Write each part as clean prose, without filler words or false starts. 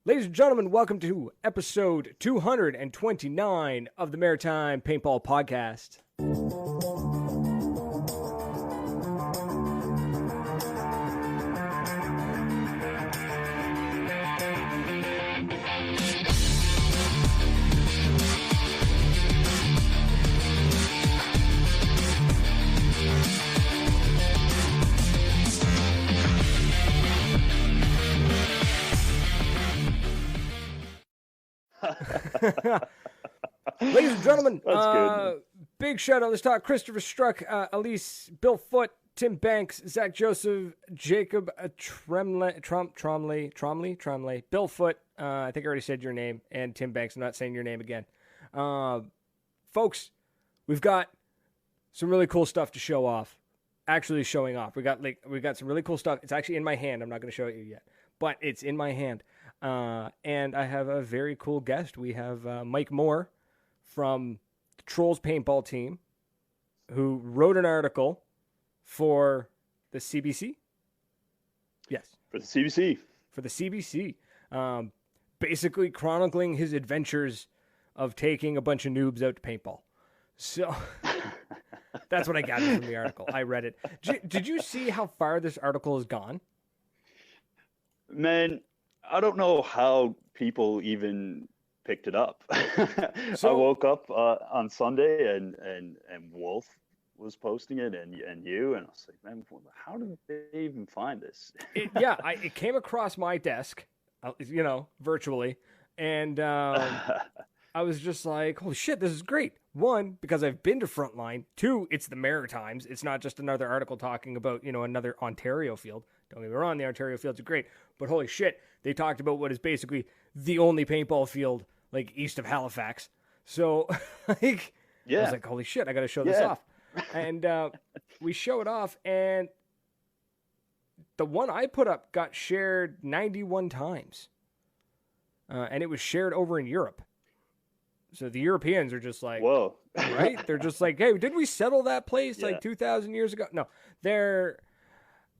Ladies and gentlemen, welcome to episode 229 of the Maritime Paintball Podcast. Ladies and gentlemen, That's good. Big shout out. Let's talk Christopher Struck, Elise, Bill Foote, Tim Banks, Zach Joseph, Jacob Tromley, Bill Foote. I think I already said your name, and Tim Banks. I'm not saying your name again. Folks, we've got some really cool stuff to show off. Actually, showing off. We got some really cool stuff. It's actually in my hand. I'm not going to show it you yet, but it's in my hand. And I have a very cool guest. We have Mike Moore from the Trolls Paintball team, who wrote an article for the CBC. Yes. For the CBC. For the CBC. Basically chronicling his adventures of taking a bunch of noobs out to paintball. So that's what I gathered from the article. I read it. Did you see how far this article has gone? Man, I don't know how people even picked it up. So, I woke up on Sunday and Wolf was posting it and you, and I was like, man, how did they even find this? It came across my desk, virtually, and I was just like, holy shit, this is great. One, because I've been to Frontline. Two, it's the Maritimes. It's not just another article talking about, another Ontario field. Don't get me wrong, the Ontario fields are great. But holy shit, they talked about what is basically the only paintball field, east of Halifax. So, I was like, holy shit, I got to show this off. And we show it off, and the one I put up got shared 91 times. And it was shared over in Europe. So the Europeans are just like, whoa, right? They're just like, hey, did we settle that place 2,000 years ago? No,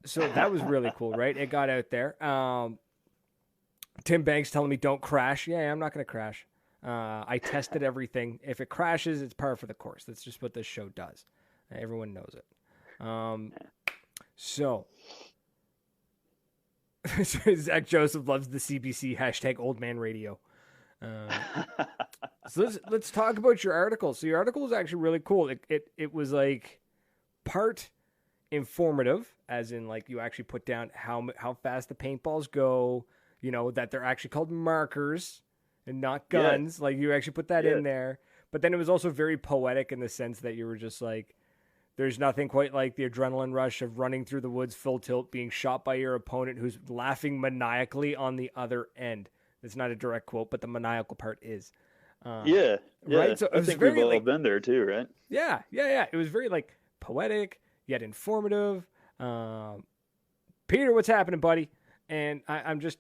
so that was really cool, right? It got out there. Tim Banks telling me don't crash. Yeah, I'm not going to crash. I tested everything. If it crashes, it's par for the course. That's just what this show does. Everyone knows it. So Zach Joseph loves the CBC hashtag old man radio. So let's talk about your article. So your article was actually really cool. It was part informative, as in you actually put down how fast the paintballs go. That they're actually called markers and not guns. Yeah. You actually put that in there. But then it was also very poetic in the sense that you were just there's nothing quite like the adrenaline rush of running through the woods full tilt, being shot by your opponent who's laughing maniacally on the other end. It's not a direct quote, but the maniacal part is. Right. So I think we've all been there too, right? Yeah. It was very poetic yet informative. Peter, what's happening, buddy? And I'm just.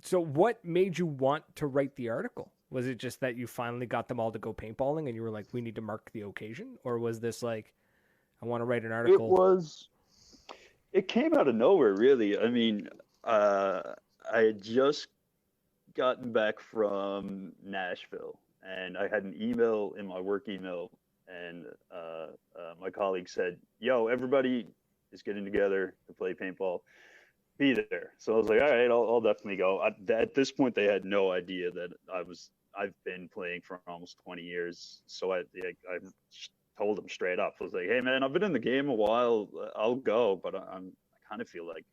So, what made you want to write the article? Was it just that you finally got them all to go paintballing, and you were like, "We need to mark the occasion," or was this I want to write an article? It came out of nowhere, really. I mean, I had just gotten back from Nashville, and I had an email in my work email, and my colleague said, "Yo, everybody is getting together to play paintball. Be there." So I was like, "All right, I'll definitely go." At this point, they had no idea that I've been playing for almost 20 years, so I told them straight up. I was like, "Hey, man, I've been in the game a while. I'll go, but I kind of feel like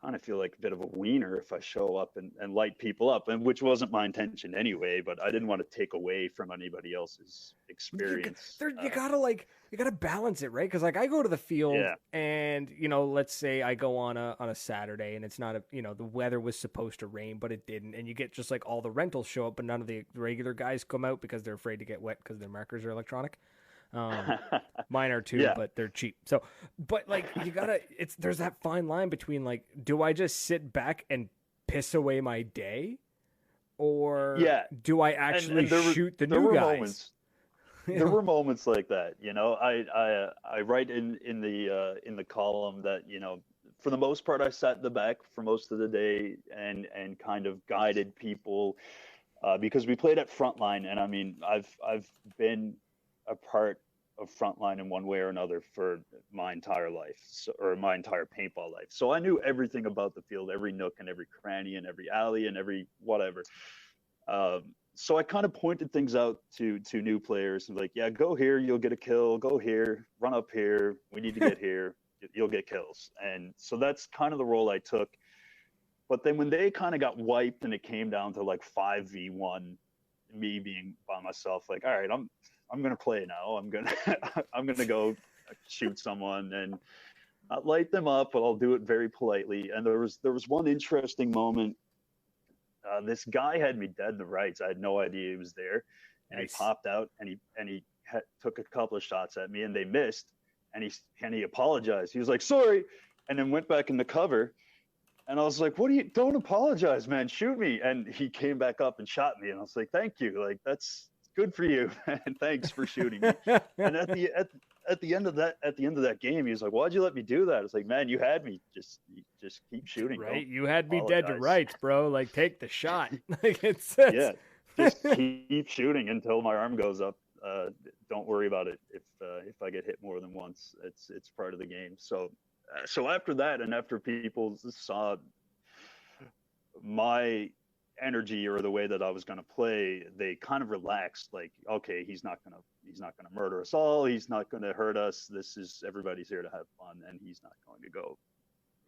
a bit of a wiener if I show up and light people up," and which wasn't my intention anyway, but I didn't want to take away from anybody else's experience. You gotta balance it, right? Because I go to the field and let's say I go on a Saturday and it's not the weather was supposed to rain but it didn't, and you get just all the rentals show up but none of the regular guys come out because they're afraid to get wet because their markers are electronic. Mine are too, but they're cheap. So, but there's that fine line between do I just sit back and piss away my day, or do I actually shoot the new guys? There were moments like that. I write in the column that for the most part, I sat in the back for most of the day and kind of guided people because we played at Frontline, and I mean, I've been a part of Frontline in one way or another for my entire life, or my entire paintball life. So I knew everything about the field, every nook and every cranny and every alley and every whatever. So I kind of pointed things out to new players, and like, yeah, go here, you'll get a kill. Go here, run up here. We need to get here. You'll get kills. And so that's kind of the role I took. But then when they kind of got wiped and it came down to like 5v1, me being by myself, like, all right, I'm gonna play now. I'm gonna go shoot someone and not light them up, but I'll do it very politely. And there was one interesting moment. This guy had me dead to rights. I had no idea he was there, and nice. He popped out and he took a couple of shots at me and they missed, and he apologized. He was like, sorry, and then went back in the cover. And I was like, don't apologize, man, shoot me. And he came back up and shot me, and I was like, thank you, like, that's good for you, and thanks for shooting me. And at the end of that game, he was like, why'd you let me do that? I was like, man, you had me. Just keep shooting. Right. You had me dead to rights, bro. Like, take the shot. Like, it's yeah. Just keep shooting until my arm goes up. Don't worry about it. If I get hit more than once, it's part of the game. So after that, and after people saw my energy or the way that I was going to play, they kind of relaxed. Like, okay, he's not gonna murder us all. He's not going to hurt us. Everybody's here to have fun, and he's not going to go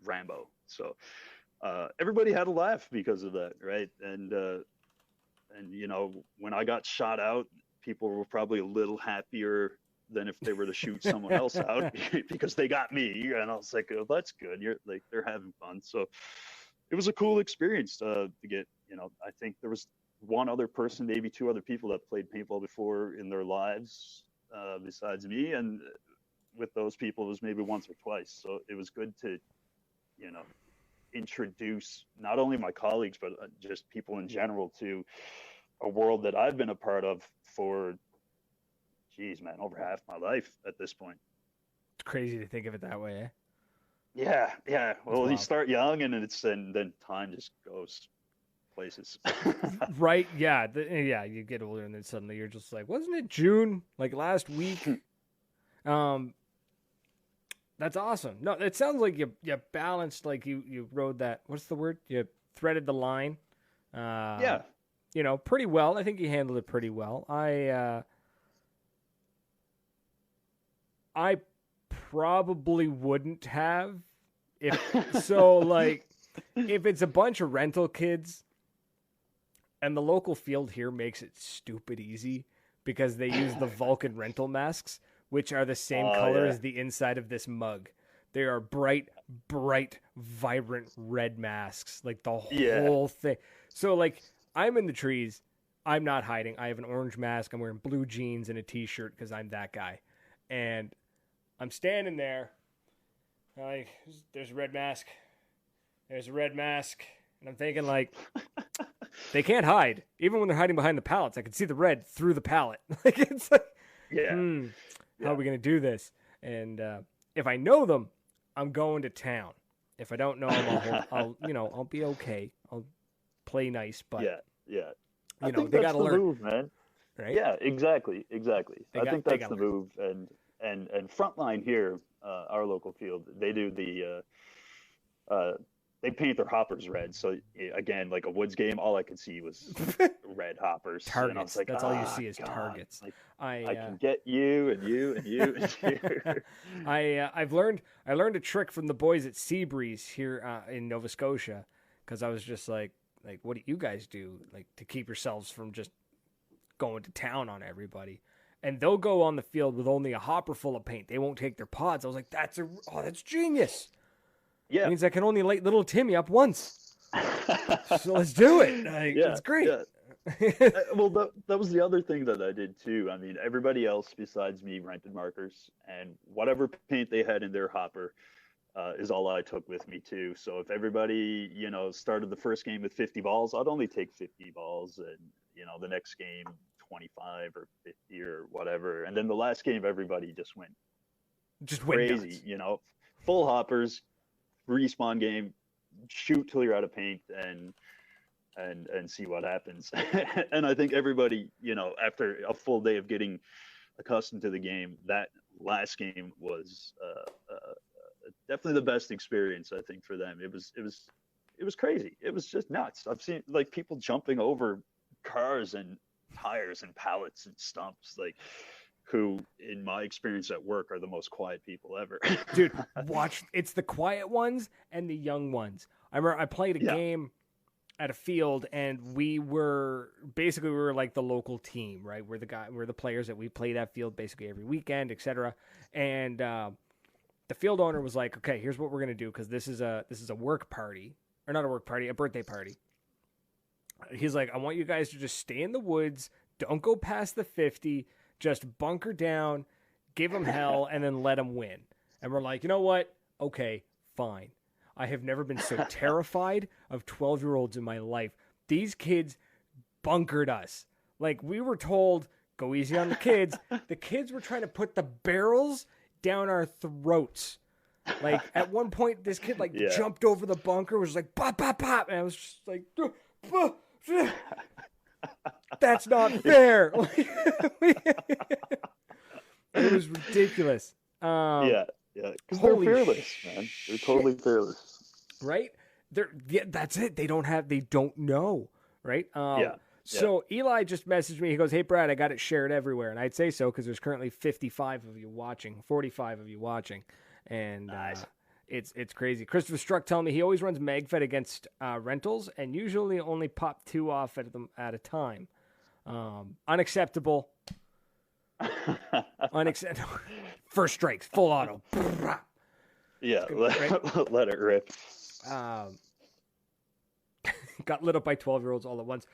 Rambo. So everybody had a laugh because of that, right? And you know, when I got shot out, people were probably a little happier than if they were to shoot someone else out because they got me. And I was like, oh, that's good. They're having fun. So it was a cool experience to get, you know, I think there was one other person, maybe two other people that played paintball before in their lives besides me. And with those people, it was maybe once or twice. So it was good to, you know, introduce not only my colleagues, but just people in general to a world that I've been a part of for, geez, man, over half my life at this point. It's crazy to think of it that way, eh? Yeah. Well, you start young, and then time just goes places. Right? Yeah. You get older, and then suddenly you're just like, wasn't it June? Like last week? That's awesome. No, it sounds like you balanced, like you rode that. What's the word? You threaded the line. Yeah. You know, pretty well. I think you handled it pretty well. I probably wouldn't have if it's a bunch of rental kids, and the local field here makes it stupid easy because they use the Vulcan rental masks, which are the same color as the inside of this mug. They are bright, vibrant red masks, like the whole thing. So like, I'm in the trees. I'm not hiding. I have an orange mask. I'm wearing blue jeans and a t-shirt because I'm that guy. And I'm standing there. Like, there's a red mask. There's a red mask. And I'm thinking, like, they can't hide. Even when they're hiding behind the pallets, I can see the red through the pallet. Like, it's like, how are we going to do this? And if I know them, I'm going to town. If I don't know them, I'll be okay. I'll play nice, but I think they got to learn. Move, man. Right? Yeah, exactly. I think that's the move. And Frontline here, our local field, they do they paint their hoppers red. So again, like a Woods game, all I could see was red hoppers. Targets. And I was like, that's all you see is targets. Like, I can get you and you and you and you. I learned a trick from the boys at Seabreeze here in Nova Scotia, because I was just like, what do you guys do, like, to keep yourselves from just going to town on everybody? And they'll go on the field with only a hopper full of paint. They won't take their pods. I was like, that's genius. Yeah. It means I can only light little Timmy up once. So let's do it. It's great. Yeah. Well, that was the other thing that I did too. I mean, everybody else besides me rented markers, and whatever paint they had in their hopper is all I took with me too. So if everybody, you know, started the first game with 50 balls, I'd only take 50 balls, and, you know, the next game 25 or 50 or whatever. And then the last game, everybody just went crazy, nuts. You know, full hoppers, respawn game, shoot till you're out of paint, and see what happens. And I think everybody, after a full day of getting accustomed to the game, that last game was definitely the best experience, I think, for them. It was crazy. It was just nuts. I've seen like people jumping over cars and tires and pallets and stumps, like, who in my experience at work are the most quiet people ever. Dude, watch, it's the quiet ones and the young ones. I remember I played a game at a field, and we were like the local team, right? We're the players that we played that field basically every weekend, etc. And the field owner was like, okay, here's what we're gonna do, because this is a work party, or not a work party, a birthday party. He's like, I want you guys to just stay in the woods, don't go past the 50, just bunker down, give them hell, and then let them win. And we're like, you know what? Okay, fine. I have never been so terrified of 12-year-olds in my life. These kids bunkered us. Like, we were told, go easy on the kids. The kids were trying to put the barrels down our throats. Like, at one point, this kid, jumped over the bunker, was like, pop, pop, pop. And I was just like, that's not fair. It was ridiculous. Yeah, because they're fearless, man. They're totally fearless, right? That's it. They don't know, right? So Eli just messaged me. He goes, "Hey Brad, I got it shared everywhere," and I'd say so because there's currently 45 of you watching, 45 of you watching, and nice. It's crazy. Christopher Struck telling me he always runs MagFed against rentals and usually only pop 2 off at a time. Unacceptable. Unacceptable. First strikes, full auto. Yeah, let it rip. Got lit up by 12-year-olds all at once.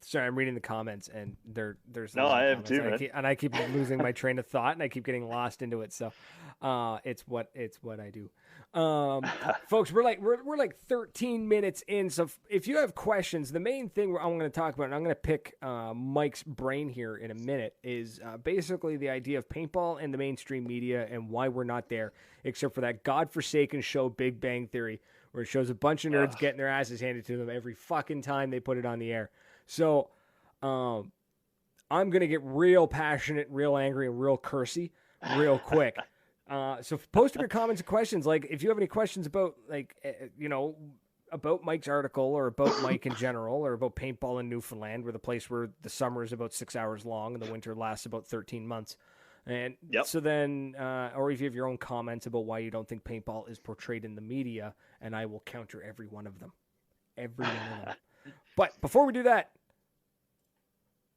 Sorry, I'm reading the comments, and there's no, I am too, man. And I keep losing my train of thought, and I keep getting lost into it. So, it's what I do. Folks, we're like 13 minutes in. So if you have questions, the main thing I'm going to talk about, and I'm going to pick Mike's brain here in a minute, is basically the idea of paintball and the mainstream media and why we're not there, except for that godforsaken show, Big Bang Theory, where it shows a bunch of nerds getting their asses handed to them every fucking time they put it on the air. So, I'm going to get real passionate, real angry, and real cursy real quick. So post your comments and questions. Like, if you have any questions about, about Mike's article, or about Mike in general, or about paintball in Newfoundland, where the place where the summer is about 6 hours long and the winter lasts about 13 months. And so then, or if you have your own comments about why you don't think paintball is portrayed in the media, and I will counter every one of them. Every one of them. But before we do that,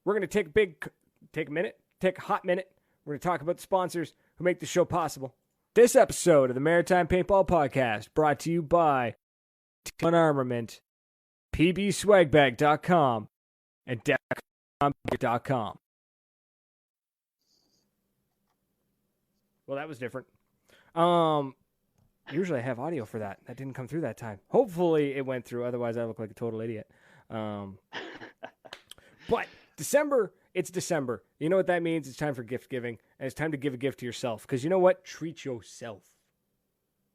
we're going to take a hot minute. We're going to talk about the sponsors who make the show possible. This episode of the Maritime Paintball Podcast brought to you by T1 Armament, pbswagbag.com, and deck.com. Well, that was different. Usually I have audio for that. That didn't come through that time. Hopefully it went through. Otherwise, I look like a total idiot. But December, it's December. You know what that means? It's time for gift giving, and it's time to give a gift to yourself. Because you know what? Treat yourself.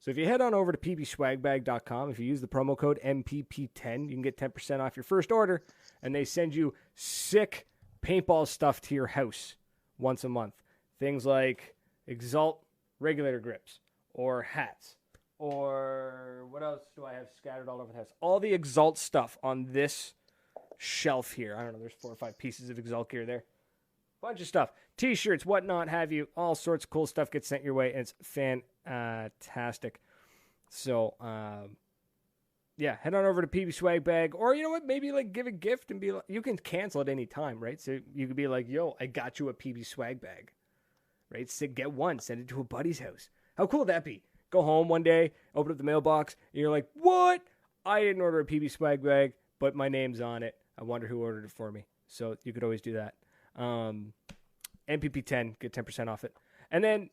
So if you head on over to pbswagbag.com, if you use the promo code MPP10, you can get 10% off your first order, and they send you sick paintball stuff to your house once a month. Things like Exalt regulator grips, or hats, or what else do I have scattered all over the house? All the Exalt stuff on this shelf here. I don't know, there's 4 or 5 pieces of Exalt gear there. Bunch of stuff. T-shirts, whatnot, have you. All sorts of cool stuff gets sent your way, and it's fantastic. So, head on over to PB Swag Bag, or you know what, maybe give a gift and be like, you can cancel at any time, right? So you could be like, yo, I got you a PB Swag Bag, right? So get one, send it to a buddy's house. How cool would that be? Go home one day, open up the mailbox, and you're like, what? I didn't order a PB Swag Bag, but my name's on it. I wonder who ordered it for me. So you could always do that. MPP10, get 10% off it. And then,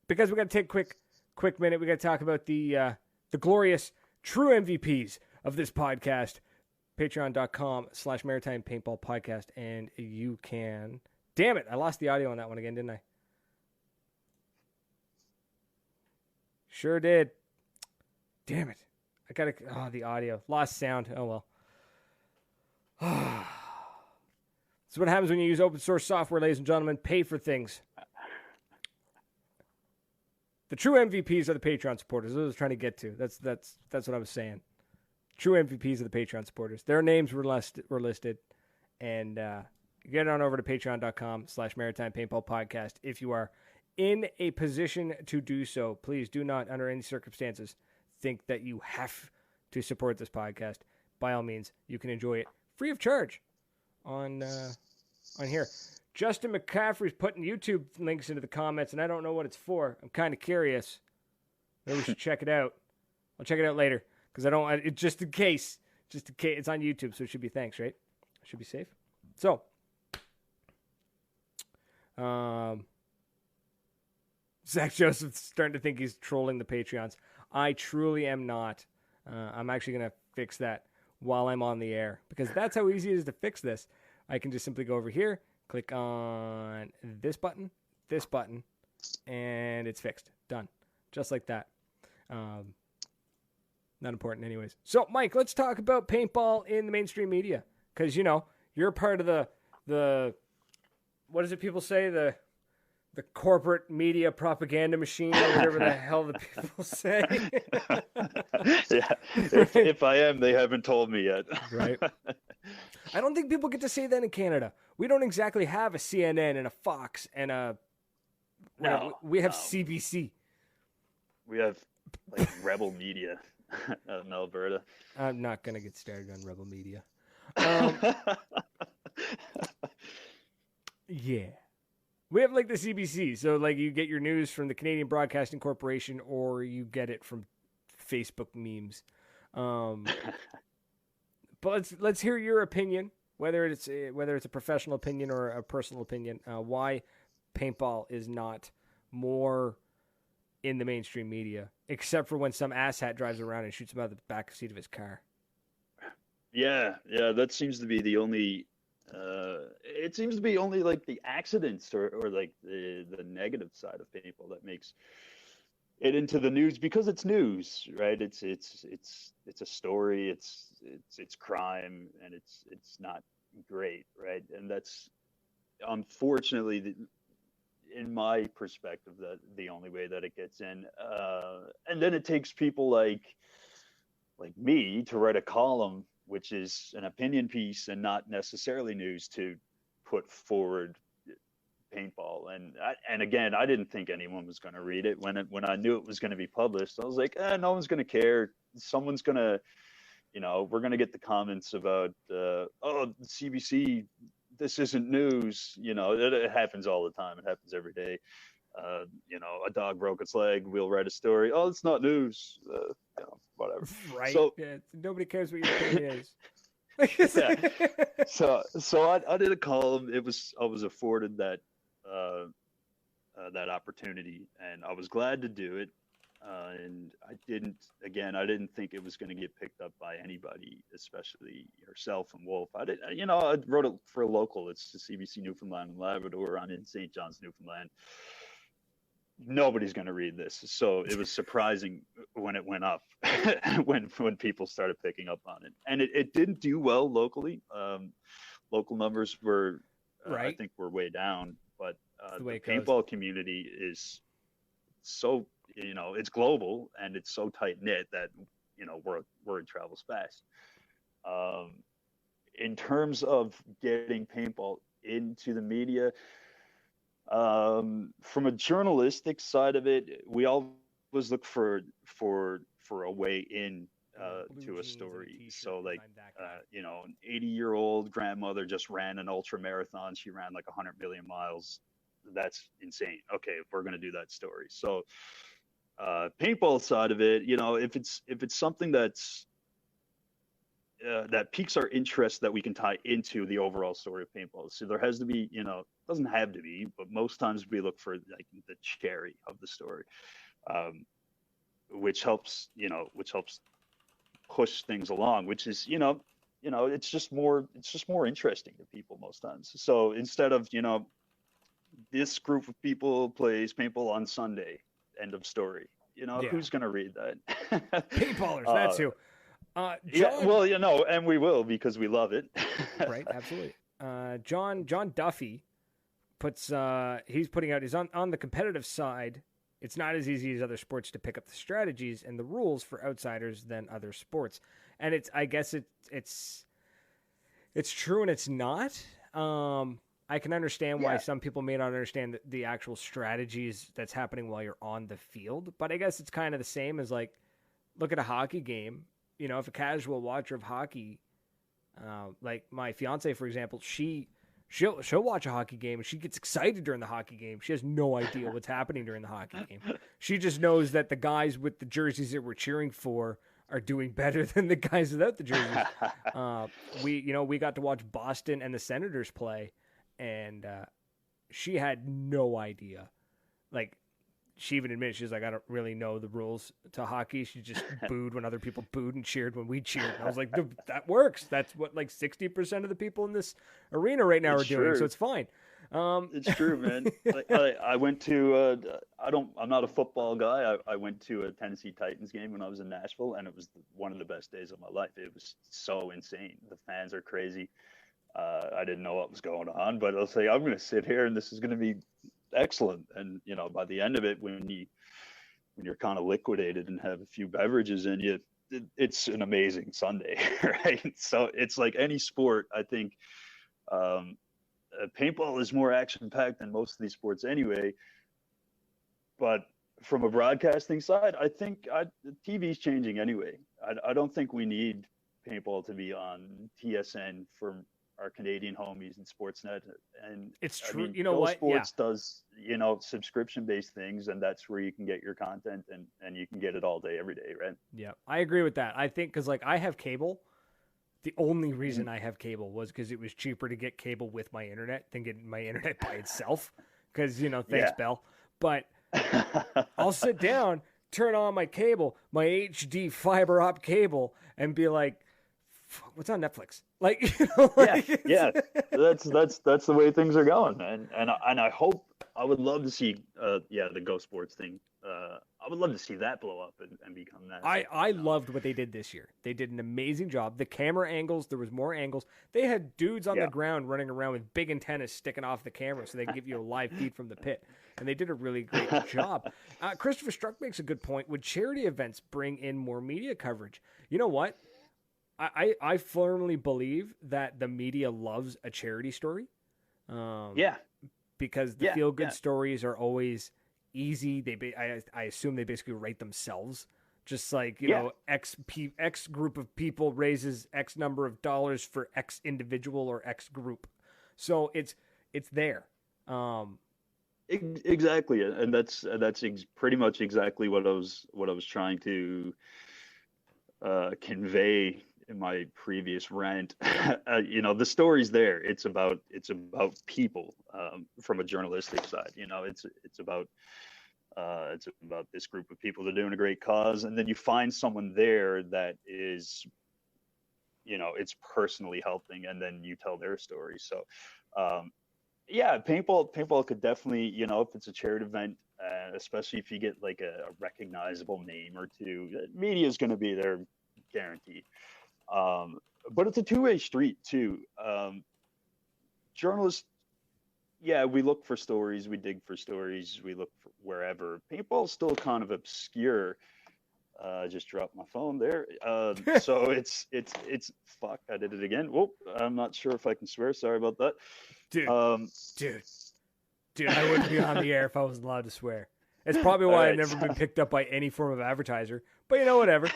because we got to take a quick minute, we got to talk about the glorious true MVPs of this podcast. Patreon.com/Maritime Paintball Podcast. And you can... Damn it, I lost the audio on that one again, didn't I? Sure did. Damn it. I gotta. Oh, the audio. Lost sound. Oh, well. That's what happens when you use open source software, ladies and gentlemen. Pay for things. The true MVPs are the Patreon supporters. That's what I was trying to get to. That's what I was saying. True MVPs are the Patreon supporters. Their names were listed. And get on over to patreon.com/Maritime Paintball Podcast if you are in a position to do so. Please do not, under any circumstances, think that you have to support this podcast. By all means, you can enjoy it free of charge on here. Justin McCaffrey's putting YouTube links into the comments, and I don't know what it's for. I'm kind of curious. Maybe we should check it out. I'll check it out later because just in case, it's on YouTube, so it should be thanks, right? It should be safe. So, Zach Joseph's starting to think he's trolling the Patreons. I truly am not. I'm actually going to fix that while I'm on the air because that's how easy it is to fix this. I can just simply go over here, click on this button, and it's fixed. Done. Just like that. Not important anyways. So, Mike, let's talk about paintball in the mainstream media because, you're part of the what is it people say? The corporate media propaganda machine or whatever the hell the people say. Yeah. If I am, they haven't told me yet. Right. I don't think people get to say that in Canada. We don't exactly have a CNN and a Fox and we have CBC. We have Rebel Media out in Alberta. I'm not going to get started on Rebel Media. Yeah. We have the CBC, so you get your news from the Canadian Broadcasting Corporation or you get it from Facebook memes. But let's hear your opinion, whether it's a professional opinion or a personal opinion, why paintball is not more in the mainstream media, except for when some asshat drives around and shoots him out of the back seat of his car. Yeah, that seems to be the only. It seems to be only the accidents or the negative side of paintball that makes it into the news because it's news, right? It's a story. It's crime, and it's not great, right? And that's unfortunately, in my perspective, the only way that it gets in. And then it takes people like me to write a column, which is an opinion piece and not necessarily news, to put forward paintball. And again, I didn't think anyone was going to read it when I knew it was going to be published. I was like, no one's going to care. Someone's going to, we're going to get the comments about, CBC, this isn't news. It happens all the time. It happens every day. A dog broke its leg. We'll write a story. Oh, it's not news. Whatever. Right. So, yeah, nobody cares what your opinion is. Yeah. So I did a column. I was afforded that opportunity, and I was glad to do it. And I didn't think it was going to get picked up by anybody, especially yourself and Wolf. I wrote it for a local. It's the CBC Newfoundland and Labrador. I'm in St. John's, Newfoundland. Nobody's going to read this. So it was surprising when it went up, when people started picking up on it. And it didn't do well locally. Local numbers were, right. I think, were way down. But the goes. paintball community is so, it's global and it's so tight knit that, word travels fast. In terms of getting paintball into the media, from a journalistic side of it, we always look for a way in to a story. So an 80-year-old grandmother just ran an ultra marathon. She ran 100 million miles. That's insane. Okay, we're going to do that story. So paintball side of it, if it's something that's that piques our interest that we can tie into the overall story of paintball. So there has to be, doesn't have to be, but most times we look for the cherry of the story, which helps push things along, which is, it's just more interesting to people most times. So instead of, this group of people plays paintball on Sunday, end of story. Yeah. who's going to read that? Paintballers, that's who. Yeah, John, well, and we will because we love it. right, absolutely. John Duffy puts he's putting out, he's on the competitive side. It's not as easy as other sports to pick up the strategies and the rules for outsiders than other sports. And I guess it's true and it's not. I can understand why some people may not understand the actual strategies that's happening while you're on the field, but I guess it's kind of the same as, like, look at a hockey game. If a casual watcher of hockey, like my fiance, for example, she'll watch a hockey game and she gets excited during the hockey game. She has no idea what's happening during the hockey game. She just knows that the guys with the jerseys that we're cheering for are doing better than the guys without the jerseys. We got to watch Boston and the Senators play, and she had no idea. Like, she even admitted, she's like, I don't really know the rules to hockey. She just booed when other people booed and cheered when we cheered. And I was like, that works. That's what, like, 60% of the people in this arena right now are doing. So it's fine. It's true, man. I went to, I'm not a football guy. I went to a Tennessee Titans game when I was in Nashville, and it was one of the best days of my life. It was so insane. The fans are crazy. I didn't know what was going on, but I'll say, I'm going to sit here and this is going to be excellent. And by the end of it, when you're kind of liquidated and have a few beverages in you, it's an amazing Sunday, right? So it's like any sport. I think paintball is more action packed than most of these sports anyway, but from a broadcasting side, I think TV's changing anyway. I don't think we need paintball to be on TSN for our Canadian homies in Sportsnet. And it's true. I mean, you know what? Sports does, subscription-based things, and that's where you can get your content, and you can get it all day, every day, right? Yeah, I agree with that. I think because, like, I have cable. The only reason I have cable was because it was cheaper to get cable with my internet than getting my internet by itself. Because, thanks, Bell. But I'll sit down, turn on my cable, my HD fiber op cable, and be like, what's on Netflix? Like, yeah. That's the way things are going, and I hope, I would love to see the Go Sports thing. I would love to see that blow up and become that. I loved what they did this year. They did an amazing job. The camera angles, there was more angles. They had dudes on the ground running around with big antennas sticking off the camera so they can give you a live feed from the pit. And they did a really great job. Christopher Struck makes a good point. Would charity events bring in more media coverage? You know what? I firmly believe that the media loves a charity story. Because the feel-good stories are always easy. I assume they basically rate themselves. Just like, X group of people raises X number of dollars for X individual or X group. So it's there. Exactly. And that's pretty much exactly what I was trying to convey in my previous rant. The story's there. It's about people, from a journalistic side. It's about this group of people that are doing a great cause, and then you find someone there that is, it's personally helping, and then you tell their story. So paintball could definitely, if it's a charity event, especially if you get like a recognizable name or two, media is going to be there, guaranteed. But it's a two-way street too. Journalists, we look for stories, we dig for stories, we look for wherever. Paintball's still kind of obscure. I just dropped my phone there. So it's fuck, I did it again. Whoop, I'm not sure if I can swear. Sorry about that. Dude, I wouldn't be on the air if I wasn't allowed to swear. It's probably why I've never been picked up by any form of advertiser. But whatever.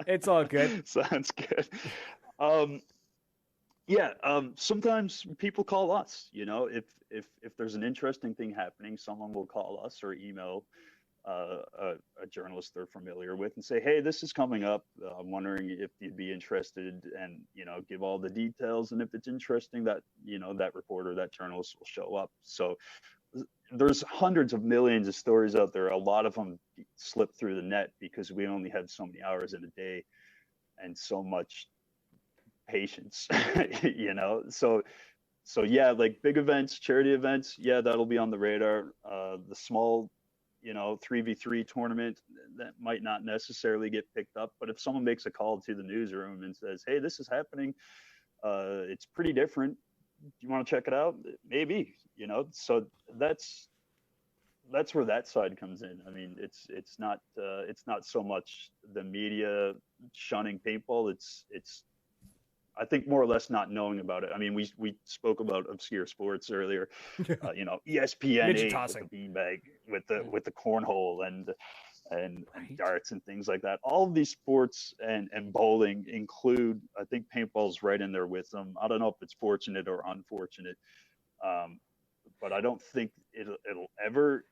It's all good. Sounds good. Sometimes people call us. If there's an interesting thing happening, someone will call us or email a journalist they're familiar with and say, hey, this is coming up. I'm wondering if you'd be interested, and give all the details. And if it's interesting, that that reporter, that journalist will show up. So there's hundreds of millions of stories out there. A lot of them slip through the net because we only have so many hours in a day and so much patience. So like big events, charity events, that'll be on the radar. The small 3v3 tournament that might not necessarily get picked up. But if someone makes a call to the newsroom and says, hey, this is happening, it's pretty different. Do you want to check it out? Maybe, so that's where that side comes in. I mean, it's not so much the media shunning paintball. It's I think more or less not knowing about it. I mean, we spoke about obscure sports earlier. ESPN 8 with the beanbag, with the cornhole and darts and things like that. All of these sports and bowling include, I think paintball's right in there with them. I don't know if it's fortunate or unfortunate, but I don't think it'll ever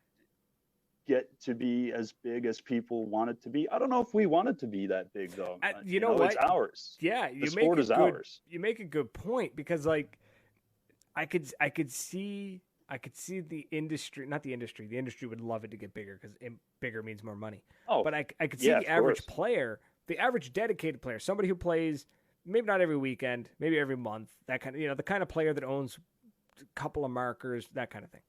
get to be as big as people want it to be. I don't know if we want it to be that big though. You know what? It's ours. Yeah, the sport is ours. You make a good point, because like I could see the industry, not the industry. The industry would love it to get bigger, because bigger means more money. Oh, but I could see the average player, the average dedicated player, somebody who plays maybe not every weekend, maybe every month, that kind of, the kind of player that owns a couple of markers, that kind of thing.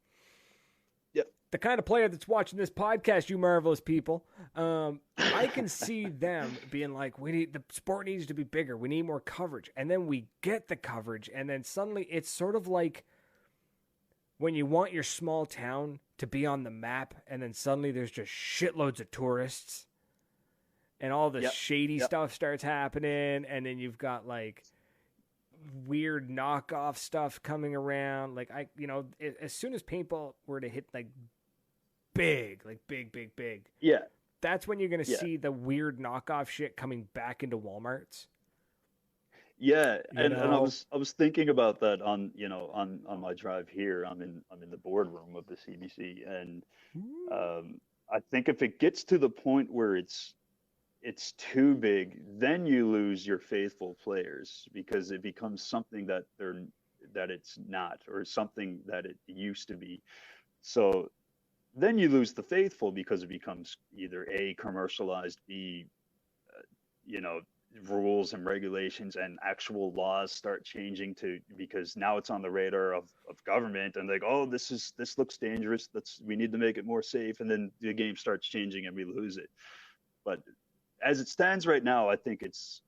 The kind of player that's watching this podcast, you marvelous people, I can see them being like, the sport needs to be bigger. We need more coverage. And then we get the coverage. And then suddenly it's sort of like when you want your small town to be on the map, and then suddenly there's just shitloads of tourists and all this shady stuff starts happening. And then you've got like weird knockoff stuff coming around. Like as soon as paintball were to hit like big, yeah, that's when you're going to see the weird knockoff shit coming back into Walmarts. Yeah, and I was thinking about that on my drive here. I'm in the boardroom of the CBC, and I think if it gets to the point where it's too big, then you lose your faithful players, because it becomes something that it's not, or something that it used to be. So then you lose the faithful, because it becomes either A, commercialized, B, rules and regulations and actual laws start changing because now it's on the radar of government, and like, oh, this looks dangerous. We need to make it more safe. And then the game starts changing and we lose it. But as it stands right now, I think it's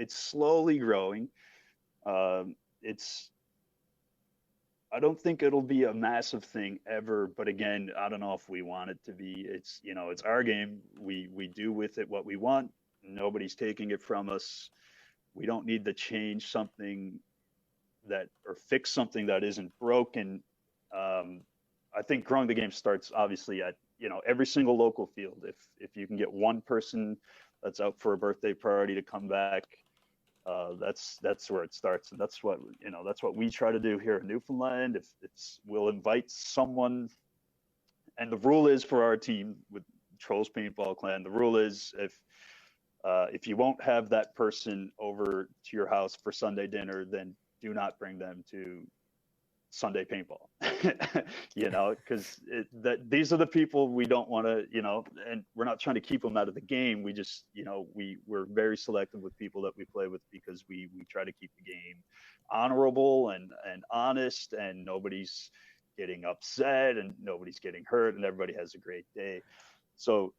slowly growing. I don't think it'll be a massive thing ever, but again, I don't know if we want it to be. It's our game. We do with it what we want. Nobody's taking it from us. We don't need to change something or fix something that isn't broken. I think growing the game starts obviously at every single local field. If you can get one person that's out for a birthday party to come back, that's where it starts, and that's what we try to do here in Newfoundland. We'll invite someone, and the rule is for our team with Trolls Paintball Clan, the rule is if you won't have that person over to your house for Sunday dinner, then do not bring them to Sunday paintball. Because these are the people we don't want to, and we're not trying to keep them out of the game. We just, we're very selective with people that we play with, because we try to keep the game honorable and honest, and nobody's getting upset and nobody's getting hurt, and everybody has a great day. So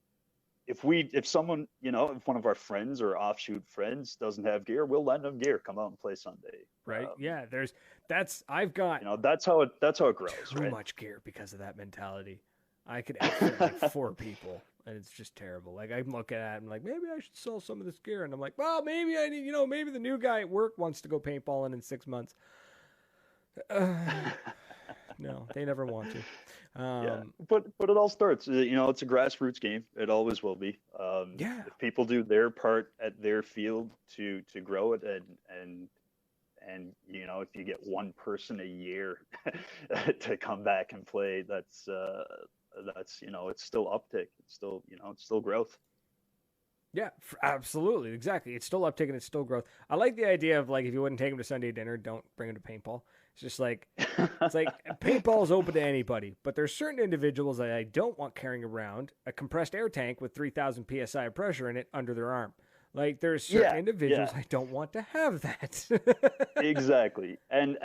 if someone, if one of our friends or offshoot friends doesn't have gear, we'll lend them gear. Come out and play Sunday. Right. Yeah. I've got, that's how it grows. Too much gear because of that mentality. I could outfit like 4 people, and it's just terrible. Like I'm looking at it, I'm like, maybe I should sell some of this gear. And I'm like, well, maybe I need, maybe the new guy at work wants to go paintballing in 6 months. No, they never want to. Yeah, but it all starts. It's a grassroots game. It always will be. If people do their part at their field to grow it, and if you get one person a year to come back and play, that's it's still uptick. It's still growth. Yeah, absolutely, exactly. It's still uptick and it's still growth. I like the idea of like, if you wouldn't take them to Sunday dinner, don't bring them to paintball. It's just like, paintball is open to anybody, but there's certain individuals that I don't want carrying around a compressed air tank with 3,000 psi of pressure in it under their arm. Like there's certain Yeah, individuals yeah. I don't want to have that. Exactly. And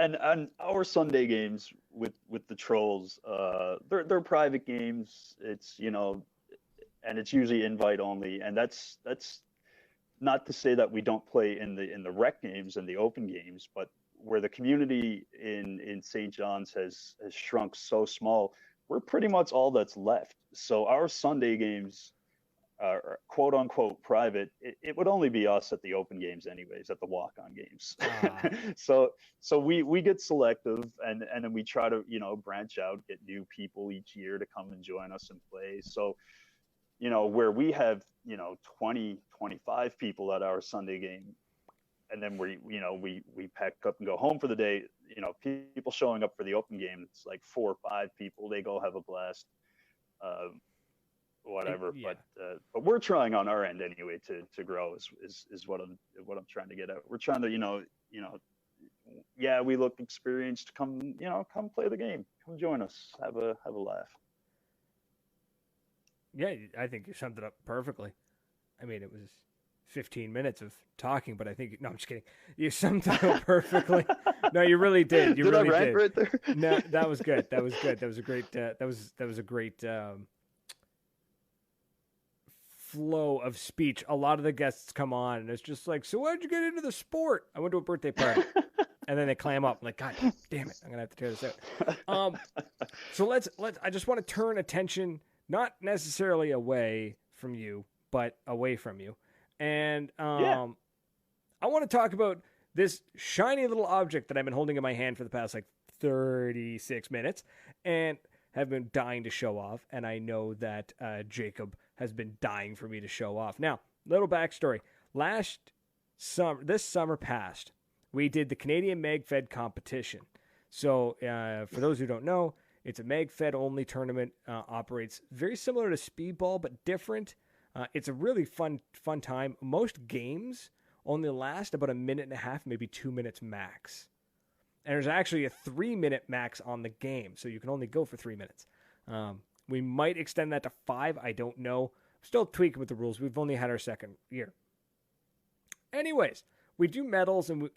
our Sunday games with the trolls, they're private games. It's, and it's usually invite only. And that's not to say that we don't play in the rec games and the open games, but where the community in St. John's has shrunk so small, we're pretty much all that's left. So our Sunday games are quote unquote private. It would only be us at the open games anyways, at the walk-on games. Ah, So we get selective, and then we try to, branch out, get new people each year to come and join us and play. So, where we have, 20, 25 people at our Sunday game, and then we pack up and go home for the day. People showing up for the open game, it's like 4 or 5 people. They go have a blast. Uh, Whatever. yeah. But we're trying on our end anyway to grow is what I'm trying to get at. We're trying to, yeah, we look experienced. Come play the game. Come join us. Have a laugh. Yeah, I think you summed it up perfectly. I mean, it was 15 minutes of talking, but I think no, I'm just kidding. You summed it up perfectly. No, you really did. You Did really I rant did. right there? No, that was good. That was good. That was a great. That was a great flow of speech. A lot of the guests come on, and it's just like, so why'd you get into the sport? I went to a birthday party. And then they clam up. I'm like, God damn it, I'm gonna have to tear this out. So let's. I just want to turn attention, not necessarily away from you, but away from you. And Yeah. I want to talk about this shiny little object that I've been holding in my hand for the past like 36 minutes, and have been dying to show off. And I know that Jacob has been dying for me to show off. Now, little backstory. This summer past, we did the Canadian MagFed competition. So for those who don't know, it's a MagFed only tournament. Operates very similar to Speedball, but different. It's a really fun time. Most games only last about a minute and a half, maybe 2 minutes max. And there's actually a 3-minute max on the game, so you can only go for 3 minutes. We might extend that to 5. I don't know. Still tweaking with the rules. We've only had our second year. Anyways, we do medals and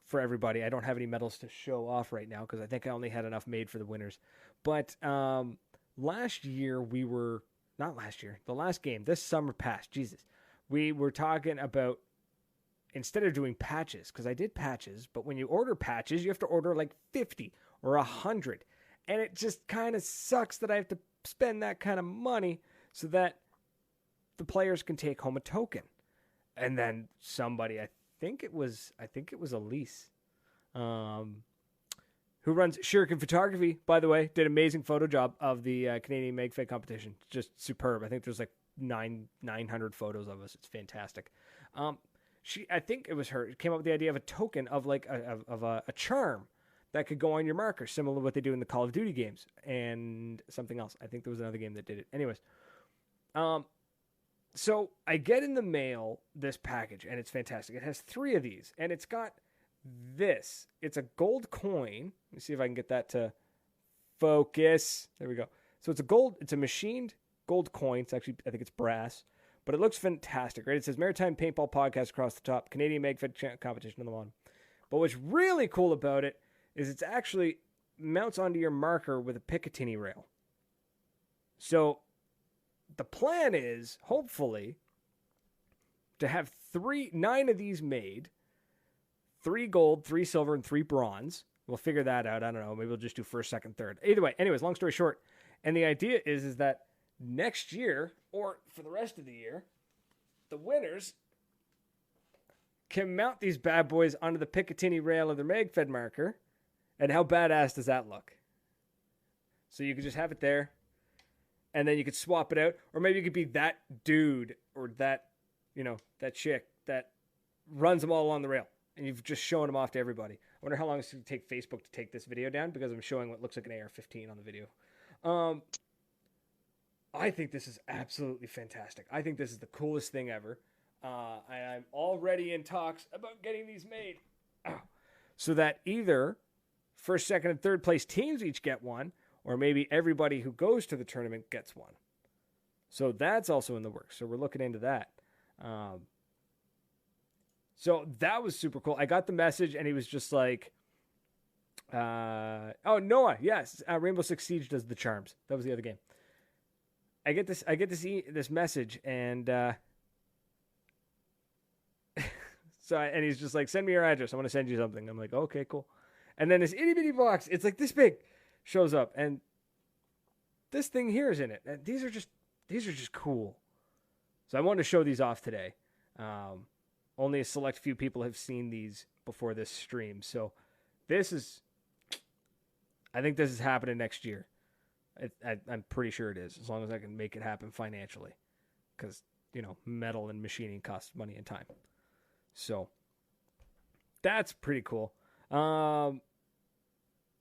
for everybody. I don't have any medals to show off right now because I think I only had enough made for the winners. But last year the last game, this summer past, Jesus, we were talking about instead of doing patches, because I did patches, but when you order patches, you have to order like 50 or 100. And it just kind of sucks that I have to spend that kind of money so that the players can take home a token. And then somebody, I think it was Elise, who runs Shuriken Photography, by the way, did an amazing photo job of the Canadian MagFed competition. Just superb. I think there's like 900 photos of us. It's fantastic. I think it was her, came up with the idea of a token of like a charm that could go on your marker, similar to what they do in the Call of Duty games and something else. I think there was another game that did it. Anyways, so I get in the mail this package, and it's fantastic. It has 3 of these, and it's got this. It's a gold coin. Let me see if I can get that to focus. There we go. So it's a machined gold coin. It's actually, I think it's brass, but it looks fantastic, right? It says Maritime Paintball Podcast across the top, Canadian MagFed competition on the bottom. But what's really cool about it is it's actually mounts onto your marker with a Picatinny rail. So the plan is, hopefully, to have 9 of these made, 3 gold, 3 silver, and 3 bronze. We'll figure that out. I don't know. Maybe we'll just do first, second, third. Either way, anyways, long story short. And the idea is that next year, or for the rest of the year, the winners can mount these bad boys onto the Picatinny rail of their MagFed marker. And how badass does that look? So you could just have it there, and then you could swap it out. Or maybe you could be that dude or that chick that runs them all along the rail. And you've just shown them off to everybody. I wonder how long it's going to take Facebook to take this video down, because I'm showing what looks like an AR-15 on the video. I think this is absolutely fantastic. I think this is the coolest thing ever. I'm already in talks about getting these made. So that either first, second, and third place teams each get one, or maybe everybody who goes to the tournament gets one. So that's also in the works. So we're looking into that. So that was super cool. I got the message, and he was just like, oh, Noah, yes, Rainbow Six Siege does the charms. That was the other game. I get this message, and and he's just like, send me your address. I want to send you something. I'm like, okay, cool. And then this itty bitty box, it's like this big, shows up, and this thing here is in it. And these are just cool. So I wanted to show these off today. Only a select few people have seen these before this stream. So I think this is happening next year. I'm pretty sure it is, as long as I can make it happen financially. Because, metal and machining costs money and time. So that's pretty cool. Oh,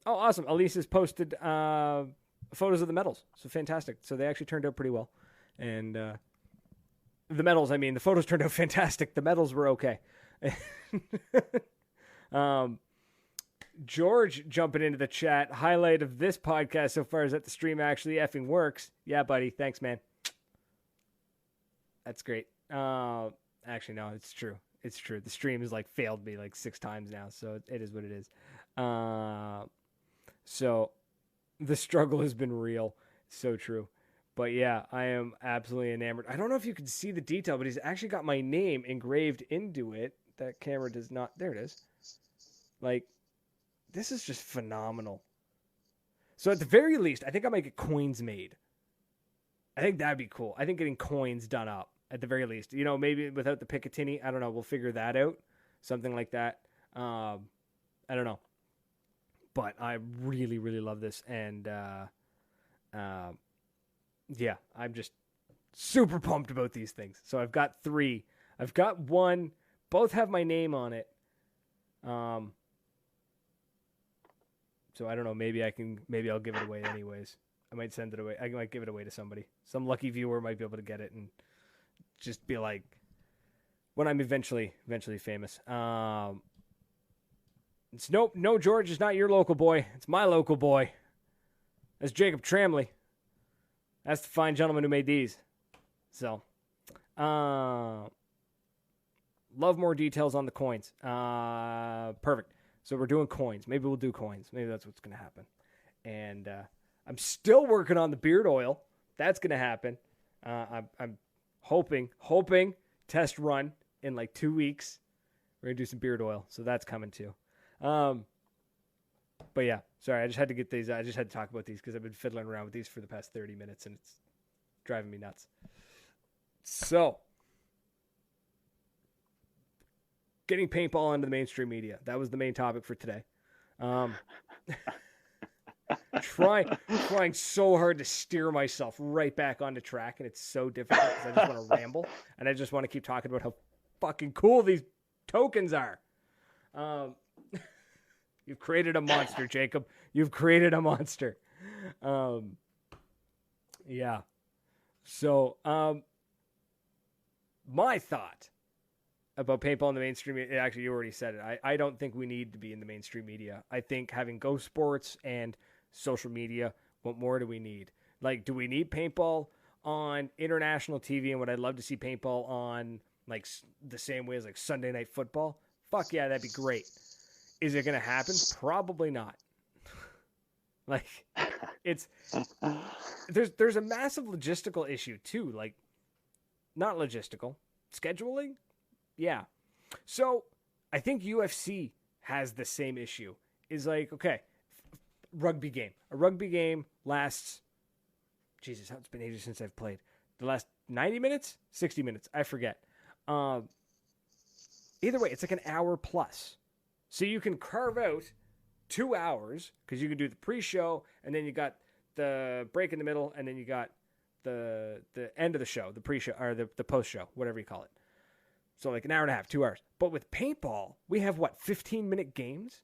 awesome. Elise has posted photos of the medals. So fantastic. So they actually turned out pretty well. And the medals, the photos turned out fantastic. The medals were okay. George jumping into the chat. Highlight of this podcast so far is that the stream actually effing works. Yeah, buddy. Thanks, man. That's great. Actually, no, it's true. It's true. The stream has failed me 6 times now, so it is what it is. So the struggle has been real. So true. But yeah, I am absolutely enamored. I don't know if you can see the detail, but he's actually got my name engraved into it. That camera does not. There it is. This is just phenomenal. So at the very least, I think I might get coins made. I think that'd be cool. I think getting coins done up at the very least. Maybe without the Picatinny. I don't know. We'll figure that out. Something like that. I don't know. But I really, really love this. And yeah, I'm just super pumped about these things. So I've got 3. I've got 1. Both have my name on it. So I don't know. Maybe I'll give it away anyways. I might send it away. I might give it away to somebody. Some lucky viewer might be able to get it and just be like, when I'm eventually famous. It's no, George is not your local boy. It's my local boy. That's Jacob Tramley. That's the fine gentleman who made these. So, love more details on the coins. Perfect. So we're doing coins. Maybe we'll do coins. Maybe that's what's going to happen. And I'm still working on the beard oil. That's going to happen. I'm hoping test run in 2 weeks. We're going to do some beard oil. So that's coming too. But yeah, sorry. I just had to get these. I just had to talk about these because I've been fiddling around with these for the past 30 minutes and it's driving me nuts. So, getting paintball into the mainstream media. That was the main topic for today. Trying so hard to steer myself right back onto track, and it's so difficult because I just want to ramble and I just want to keep talking about how fucking cool these tokens are. You've created a monster, Jacob. You've created a monster. Yeah. So, my thought about paintball in the mainstream media, actually, you already said it. I don't think we need to be in the mainstream media. I think having Go Sports and social media, what more do we need? Do we need paintball on international TV? And would I love to see paintball on, the same way as, Sunday Night Football? Fuck yeah, that'd be great. Is it going to happen? Probably not. There's a massive logistical issue too. Not logistical, scheduling. Yeah. So I think UFC has the same issue. Is okay, rugby game. A rugby game lasts, Jesus, it's been ages since I've played. The last 90 minutes, 60 minutes, I forget. Either way, it's an hour plus. So you can carve out 2 hours because you can do the pre-show and then you got the break in the middle and then you got the end of the show, the pre-show or the post-show, whatever you call it. So an hour and a half, 2 hours. But with paintball, we have 15-minute games,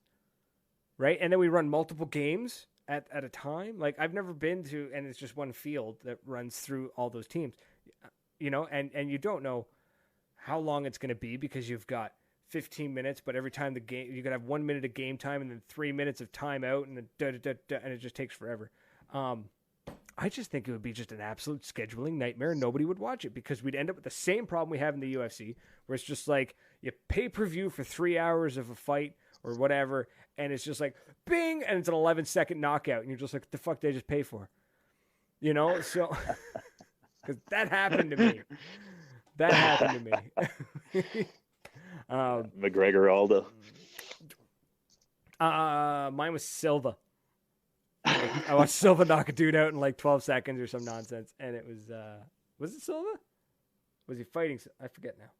right? And then we run multiple games at a time. I've never been to, and it's just one field that runs through all those teams, and you don't know how long it's going to be because you've got 15 minutes, but every time the game, you could have 1 minute of game time and then 3 minutes of timeout and then and it just takes forever. I just think it would be just an absolute scheduling nightmare and nobody would watch it because we'd end up with the same problem we have in the UFC where it's just like you pay-per-view for 3 hours of a fight or whatever and it's just like bing and it's an 11-second knockout and you're just like, what the fuck did I just pay for? You know? So, because that happened to me. That happened to me. McGregor Aldo. Mine was Silva. I watched Silva knock a dude out in like 12 seconds or some nonsense, and it was it Silva? Was he fighting? I forget now.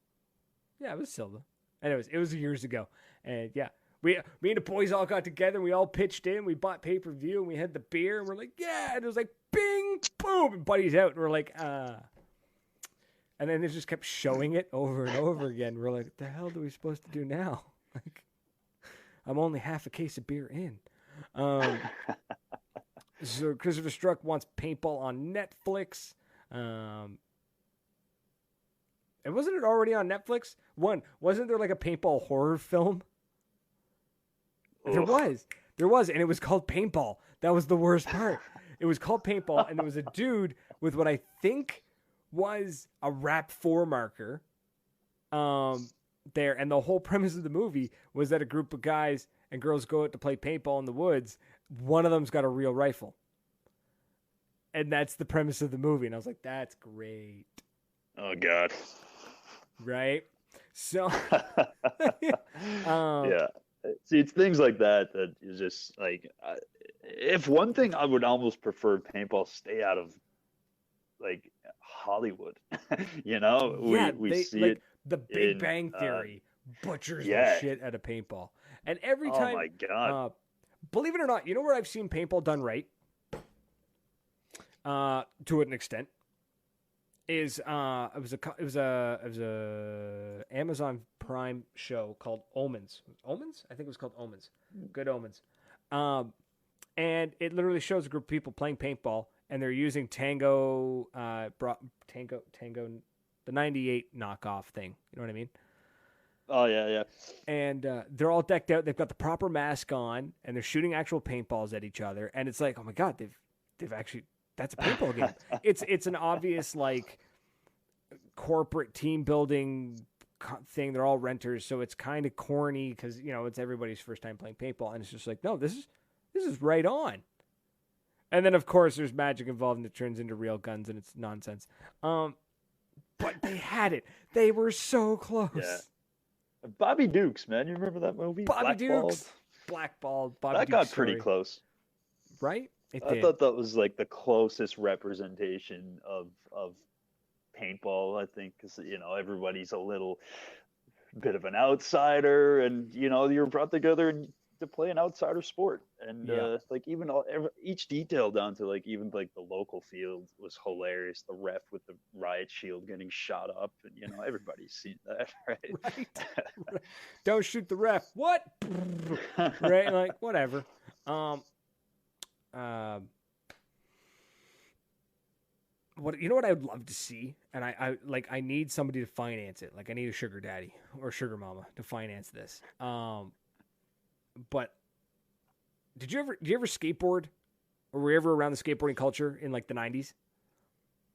Yeah, it was Silva. Anyways, it was years ago, and yeah, me and the boys all got together, and we all pitched in, we bought pay-per-view, and we had the beer, and we're like, yeah, and it was like, bing, boom, and Buddy's out, and we're like, and then they just kept showing it over and over again. We're like, what the hell are we supposed to do now? Like, I'm only half a case of beer in. So Christopher Struck wants Paintball on Netflix. And wasn't it already on Netflix? Wasn't there like a paintball horror film? Ugh. There was, and it was called Paintball. That was the worst part. It was called Paintball, and there was a dude with what I think was a RAP4 marker there, and the whole premise of the movie was that a group of guys and girls go out to play paintball in the woods. One of them's got a real rifle. And that's the premise of the movie. And I was like, that's great. Oh, God. Right? So, yeah. See, it's things like that is just like, if one thing I would almost prefer paintball stay out of, like, Hollywood. You know? Yeah, we see like, it. The Big Bang Theory butchers the shit out of paintball. And every time. Oh, my God. Believe it or not, you know where I've seen paintball done right? To an extent, is it was a Amazon Prime show called Omens. Omens? I think it was called Omens. Good Omens. And it literally shows a group of people playing paintball, and they're using Tango, the 98 knockoff thing. You know what I mean? Oh, yeah. And they're all decked out. They've got the proper mask on, and they're shooting actual paintballs at each other. And it's like, oh my God, they've actually, that's a paintball game. It's an obvious like corporate team building thing. They're all renters, so it's kind of corny because it's everybody's first time playing paintball, and it's just like, no, this is right on. And then of course there's magic involved, and it turns into real guns, and it's nonsense. But they had it. They were so close. Yeah. Bobby Dukes, man. You remember that movie? Dukes. Blackballed. Bobby that Dukes got story. pretty close. Right? I thought that was like the closest representation of paintball, I think, because, everybody's a little bit of an outsider, and, you're brought together to play an outsider sport. And like even each detail down to like even like the local field was hilarious. The ref with the riot shield getting shot up, and everybody's seen that, right? Right. Don't shoot the ref. What? Right? Like whatever. What I would love to see, and I need somebody to finance it. Like I need a sugar daddy or sugar mama to finance this. But did you ever skateboard, or were you ever around the skateboarding culture in like the 90s?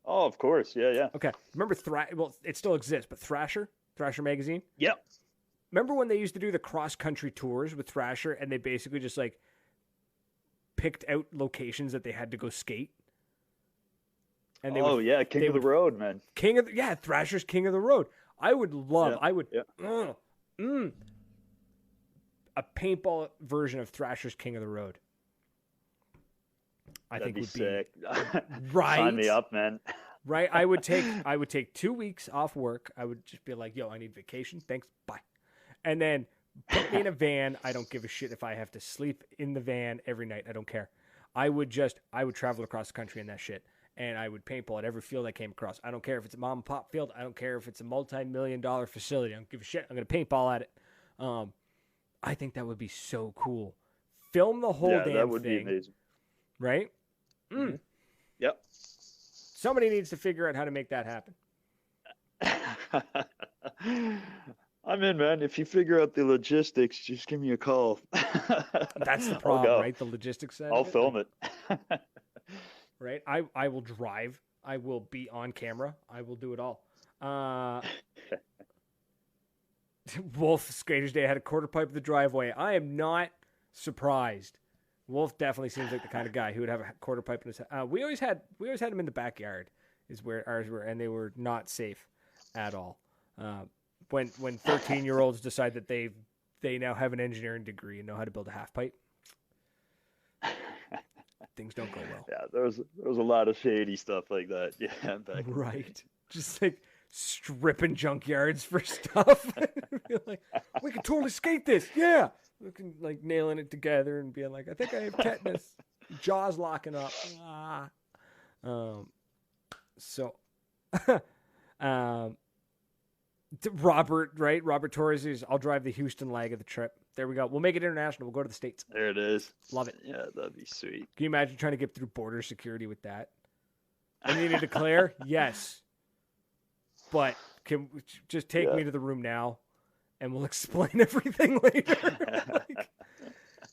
Oh, of course. Yeah. Okay. Remember well, it still exists, but Thrasher magazine? Yep. Remember when they used to do the cross-country tours with Thrasher, and they basically just like picked out locations that they had to go skate? And they King of the Road, man. Thrasher's King of the Road. I would love, a paintball version of Thrasher's King of the Road. That'd be sick. Right. Sign me up, man. Right. I would take 2 weeks off work. I would just be like, yo, I need vacation. Thanks. Bye. And then put me in a van. I don't give a shit if I have to sleep in the van every night. I don't care. I would travel across the country in that shit. And I would paintball at every field I came across. I don't care if it's a mom and pop field. I don't care if it's a multi-million-dollar facility. I don't give a shit. I'm going to paintball at it. I think that would be so cool. Film the whole damn thing. Yeah, that would be amazing. Right? Mm-hmm. Yep. Somebody needs to figure out how to make that happen. I'm in, man. If you figure out the logistics, just give me a call. That's the problem, right? The logistics side. I'll film it. right? I will drive. I will be on camera. I will do it all. Wolf Skaters Day had a quarter pipe in the driveway. I am not surprised. Wolf definitely seems like the kind of guy who would have a quarter pipe in his. We always had him in the backyard, is where ours were, and they were not safe at all. When 13-year-olds decide that they now have an engineering degree and know how to build a half pipe, things don't go well. Yeah, there was a lot of shady stuff like that. Yeah, back right. Just like stripping junkyards for stuff. Like, we can totally skate this. Yeah. We can like nailing it together and being like, I think I have tetanus. Jaws locking up. So Robert, right? Robert Torres is, I'll drive the Houston leg of the trip. There we go. We'll make it international. We'll go to the States. There it is. Love it. Yeah, that'd be sweet. Can you imagine trying to get through border security with that? I need to declare? Yes. But can just take me to the room now and we'll explain everything later.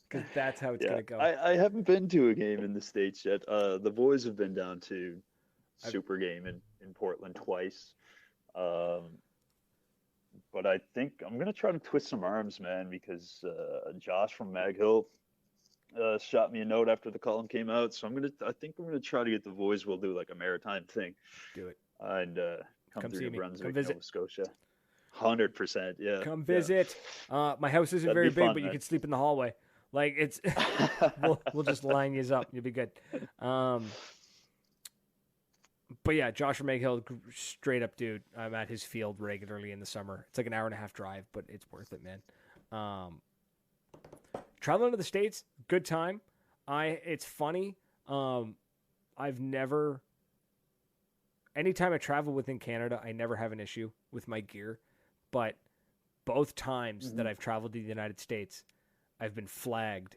Because that's how it's going to go. I haven't been to a game in the States yet. The boys have been down to Super Game in Portland twice. But I think I'm going to try to twist some arms, man, because Josh from Mag Hill shot me a note after the column came out. So I think I'm going to try to get the boys. We'll do like a maritime thing. Do it. And come through to Brunswick, Nova Scotia. 100%, yeah. Come visit. My house isn't very big, but you can sleep in the hallway. Like it's, we'll just line you up. You'll be good. But yeah, Josh from Egg Hill, straight up dude. I'm at his field regularly in the summer. It's like an 1.5-hour drive, but it's worth it, man. Traveling to the States, good time. It's funny. Anytime I travel within Canada, I never have an issue with my gear. But both times that I've traveled to the United States, I've been flagged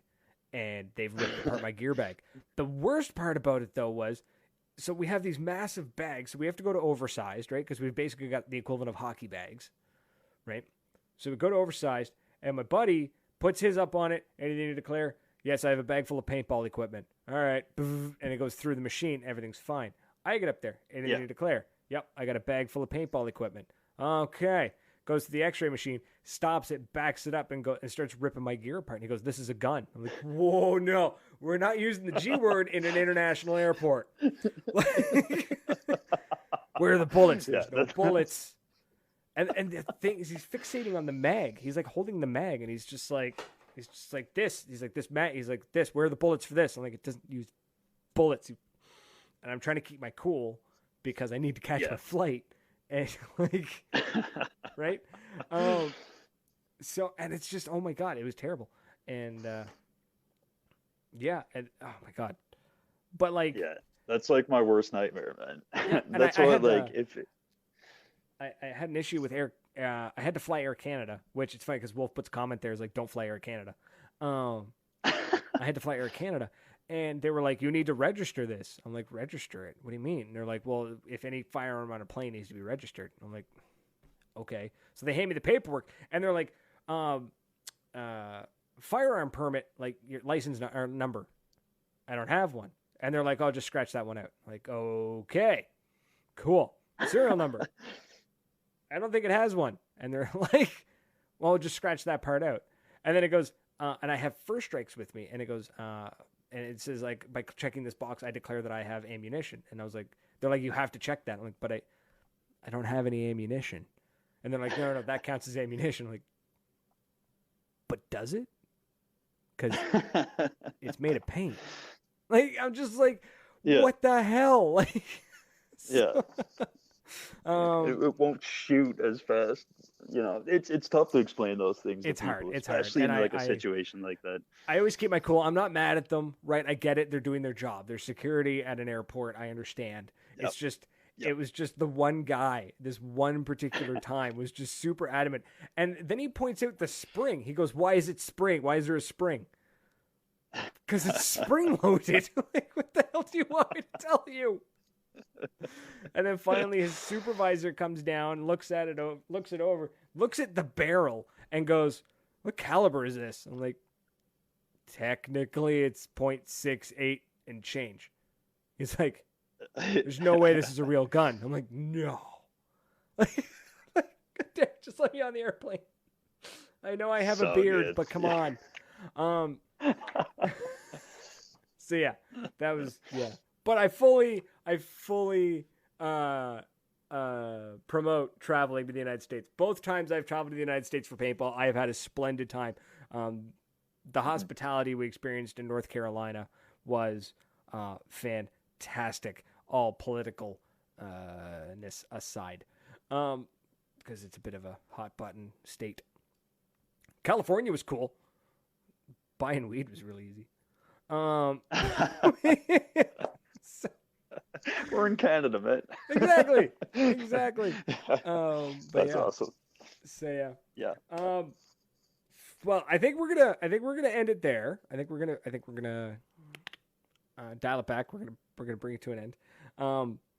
and they've ripped apart my gear bag. The worst part about it, though, was, so we have these massive bags. So we have to go to oversized, right? Because we've basically got the equivalent of hockey bags, right? So we go to oversized, and my buddy puts his up on it. Anything to declare? Yes, I have a bag full of paintball equipment. All right. And it goes through the machine. Everything's fine. I get up there. Anything to declare? Yep, I got a bag full of paintball equipment. Okay. Goes to the x-ray machine, stops it, backs it up, and starts ripping my gear apart. And he goes, "This is a gun." I'm like, "Whoa, no. We're not using the G word in an international airport." Where are the bullets? There's no bullets. And the thing is, he's fixating on the mag. He's like holding the mag, and he's just like this. He's like, this mag. He's like, this. Where are the bullets for this? I'm like, it doesn't use bullets. And I'm trying to keep my cool because I need to catch my flight. And like, right? So, and it's just, oh my God, it was terrible. And, and oh my God. But like, that's like my worst nightmare, man. That's I had an issue with I had to fly Air Canada, which it's funny because Wolf puts a comment there is like, don't fly Air Canada. I had to fly Air Canada. And they were like, you need to register this. I'm like, register it? What do you mean? And they're like, well, if any firearm on a plane needs to be registered. I'm like, okay. So they hand me the paperwork, and they're like, firearm permit, like your license number. I don't have one. And they're like, oh, just scratch that one out. I'm like, okay, cool. Serial number. I don't think it has one. And they're like, well, just scratch that part out. And then it goes, and I have first strikes with me, and it goes, and it says, like, by checking this box, I declare that I have ammunition. And I was like, they're like, you have to check that. I'm like, but I don't have any ammunition. And they're like, no, that counts as ammunition. I'm like, but does it? Because it's made of paint. Like, I'm just like, what the hell? Like, so, it won't shoot as fast. You know, it's tough to explain those things. It's hard. It's especially hard. in like a situation like that. I always keep my cool. I'm not mad at them, right? I get it. They're doing their job. There's security at an airport. I understand. Yep. It's just, it was just the one guy, this one particular time was just super adamant. And then he points out the spring. He goes, why is it spring? Why is there a spring? Because it's spring loaded. Like, what the hell do you want me to tell you? And then finally his supervisor comes down, looks at it over, looks at the barrel and goes, what caliber is this? I'm like, technically it's .68 and change. He's like, there's no way this is a real gun. I'm like, no. Just let me on the airplane. I know I have a beard, good. but come on. So yeah, that was But I fully promote traveling to the United States. Both times I've traveled to the United States for paintball, I have had a splendid time. The hospitality we experienced in North Carolina was fantastic, all politicalness aside, because it's a bit of a hot button state. California was cool. Buying weed was really easy. So, we're in Canada, man. Exactly. That's awesome. So yeah. Well, I think we're gonna end it there. I think we're gonna dial it back. We're gonna bring it to an end.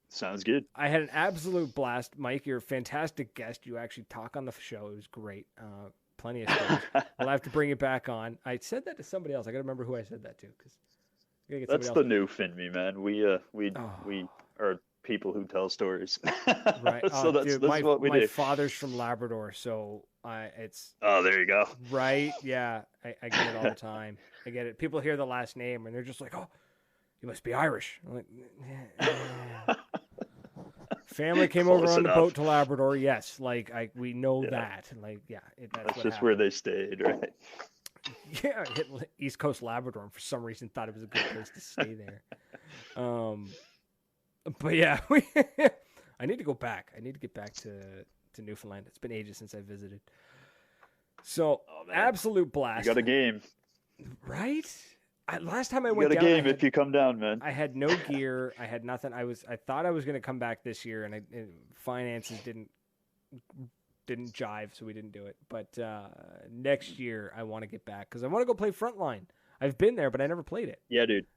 Sounds good. I had an absolute blast, Mike. You're a fantastic guest. You actually talk on the show. It was great. Plenty of stories. We'll have to bring it back on. I said that to somebody else. I gotta remember who I said that to, because that's the new Finme, man. We are people who tell stories. Right. So that's what we do. My father's from Labrador, so it's. Oh, there you go. Right. Yeah, I get it all the time. I get it. People hear the last name and they're just like, "Oh, you must be Irish." I'm like, family came over on the boat to Labrador. Yes, we know that. That's just happened. Where they stayed, right? Yeah, I hit East Coast Labrador and for some reason thought it was a good place to stay there. But yeah, I need to go back. I need to get back to Newfoundland. It's been ages since I visited. So, absolute blast. You got a game. Right? Last time I went down, you got a game if you come down, man. I had no gear. I had nothing. I thought I was going to come back this year, and finances didn't jive, so we didn't do it. But next year, I want to get back because I want to go play Frontline. I've been there, but I never played it. Yeah, dude.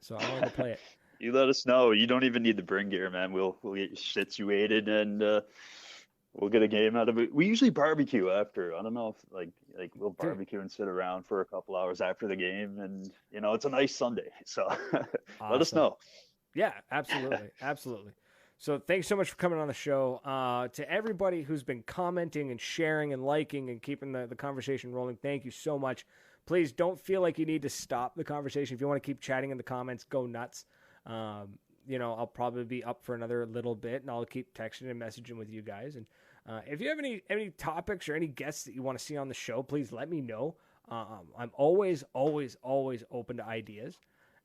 So I want to play it. You let us know. You don't even need to bring gear, man. We'll get you situated and we'll get a game out of it. We usually barbecue after. I don't know if like we'll barbecue and sit around for a couple hours after the game, and it's a nice Sunday. So let us know. Yeah, absolutely. So thanks so much for coming on the show. To everybody who's been commenting and sharing and liking and keeping the conversation rolling, thank you so much. Please don't feel like you need to stop the conversation. If you want to keep chatting in the comments, go nuts. I'll probably be up for another little bit, and I'll keep texting and messaging with you guys. And if you have any topics or any guests that you want to see on the show, please let me know. I'm always open to ideas,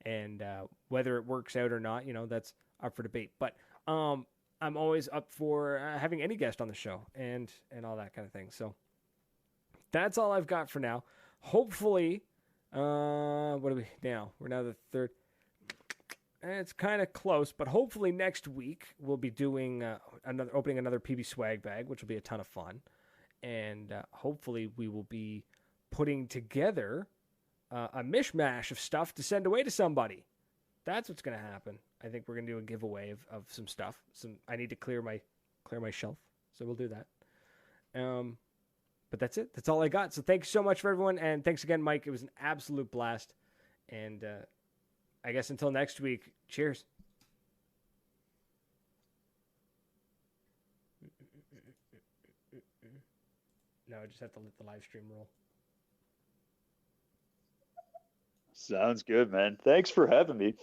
and whether it works out or not, that's up for debate. But I'm always up for having any guest on the show and all that kind of thing. So that's all I've got for now. Hopefully, what are we now? We're now the third. It's kind of close, but hopefully next week we'll be doing opening another PB swag bag, which will be a ton of fun, and hopefully we will be putting together a mishmash of stuff to send away to somebody. That's what's going to happen. I think we're going to do a giveaway of some stuff. I need to clear my shelf, so we'll do that. But that's it. That's all I got. So thanks so much for everyone, and thanks again, Mike. It was an absolute blast, and I guess until next week, cheers. No, I just have to let the live stream roll. Sounds good, man. Thanks for having me.